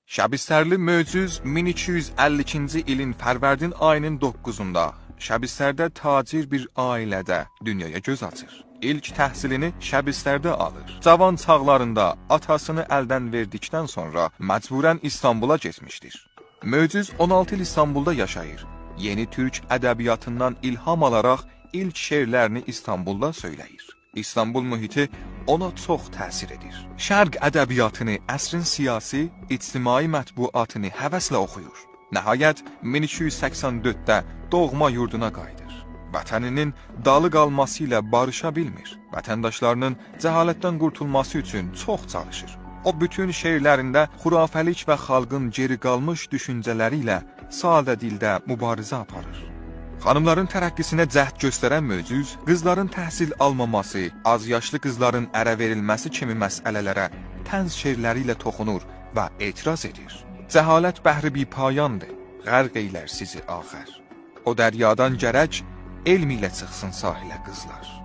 Şəbistərli möcüz 1252-ci ilin Fərvərdin ayının 9-unda Şəbistərdə tacir bir ailədə dünyaya göz açır. İlk təhsilini Şəbistərdə alır. Cavan çağlarında atasını əldən verdikdən sonra məcburən İstanbula getmişdir. Möcüz 16 il İstanbulda yaşayır. Yeni türk ədəbiyyatından ilham alaraq ilk şeirlərini İstanbulda söyləyir. İstanbul mühiti ona çox təsir edir. Şərq ədəbiyyatını, əsrin siyasi, ictimai mətbuatını həvəslə oxuyur. Nəhayət 1284-də doğma yurduna qayıdır. Vətəninin dalı qalması ilə barışa bilmir. Vətəndaşlarının cəhalətdən qurtulması üçün çox çalışır. O bütün şeirlərində xurafəlik və xalqın geri qalmış düşüncələri ilə sadə dildə mübarizə aparır. Xanımların tərəqqisinə cəhd göstərən möcüz, qızların təhsil almaması, az yaşlı qızların ərə verilməsi kimi məsələlərə tənz şeirləri ilə toxunur və etiraz edir. Cəhalət bəhri bipayandır, qərq eylər sizi axər. O dəryadan gərək elm ilə çıxsın sahilə qızlar.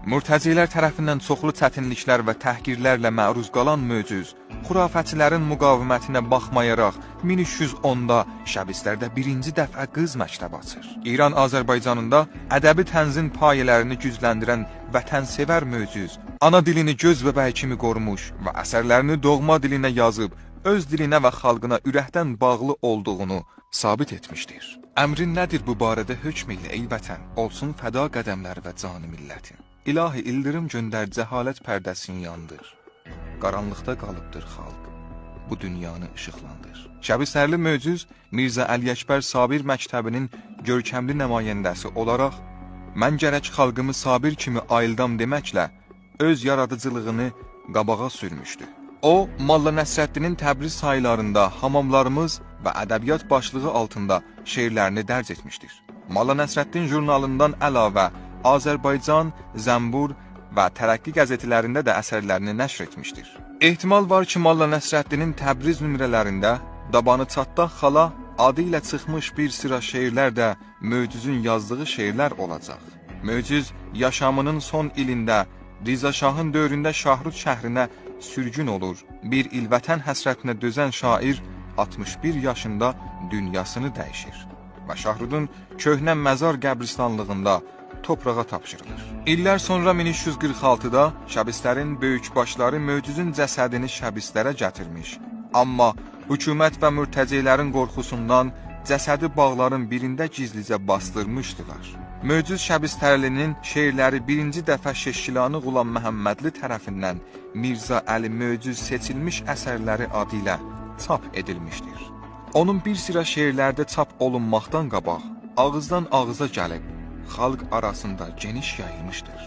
Mürtəzilər tərəfindən çoxlu çətinliklər və təhqirlərlə məruz qalan möcüz, xurafəçilərin müqavimətinə baxmayaraq 1310-da Şəbistərdə birinci dəfə qız məktəb açır. İran Azərbaycanında ədəbi tənzin payələrini gücləndirən vətənsevər möcüz, ana dilini göz bəbəyi kimi qorumuş və əsərlərini doğma dilinə yazıb, öz dilinə və xalqına ürəkdən bağlı olduğunu sabit etmişdir. Əmrin nədir bu barədə hökm elə ey vətən, olsun fəda qədəmlər və canı millətin. İlahi ildırım göndər cəhalət pərdəsini yandır. Qaranlıqda qalıbdır xalq, bu dünyanı işıqlandır. Şəbistərli möcüz Mirzə Əli Əkbər Sabir məktəbinin görkəmli nümayəndəsi olaraq, mən gərək xalqımı Sabir kimi ayıldam deməklə öz yaradıcılığını qabağa sürmüşdü. O, Molla Nəsrəddinin Təbriz sayılarında hamamlarımız və ədəbiyyat başlığı altında şeirlərini dərc etmişdir. Molla Nəsrəddin jurnalından əlavə Azərbaycan, Zəmbur və Tərəqqi qəzetlərində də əsərlərini nəşr etmişdir. Ehtimal var ki, Molla Nəsrəddinin Təbriz nömrələrində Dabanı Çatdaq xala adı ilə çıxmış bir sıra şeirlər də möcüzün yazdığı şeirlər olacaq. Möcüz yaşamının son ilində Riza Şahın dövründə Şahrut şəhrinə sürgün olur. Bir il vətən həsrətinə dözən şair 61 yaşında dünyasını dəyişir və Şahrudun köhnə məzar qəbristanlığında toprağa tapşırılır. İllər sonra 1346-da Şəbistərin böyükbaşları möcüzün cəsədini Şəbistərə gətirmiş. Amma hökumət və mürtəcilərin qorxusundan cəsədi bağların birində gizlicə bastırmışdılar. Möcüz Şəbistərlinin şeirləri birinci dəfə Şeşkilanı Qulam Məhəmmədli tərəfindən Mirzə Əli Möcüz seçilmiş əsərləri adı ilə çap edilmişdir. Onun bir sıra şeirlərdə çap olunmaqdan qabaq ağızdan ağıza gəlib, xalq arasında geniş yayılmışdır.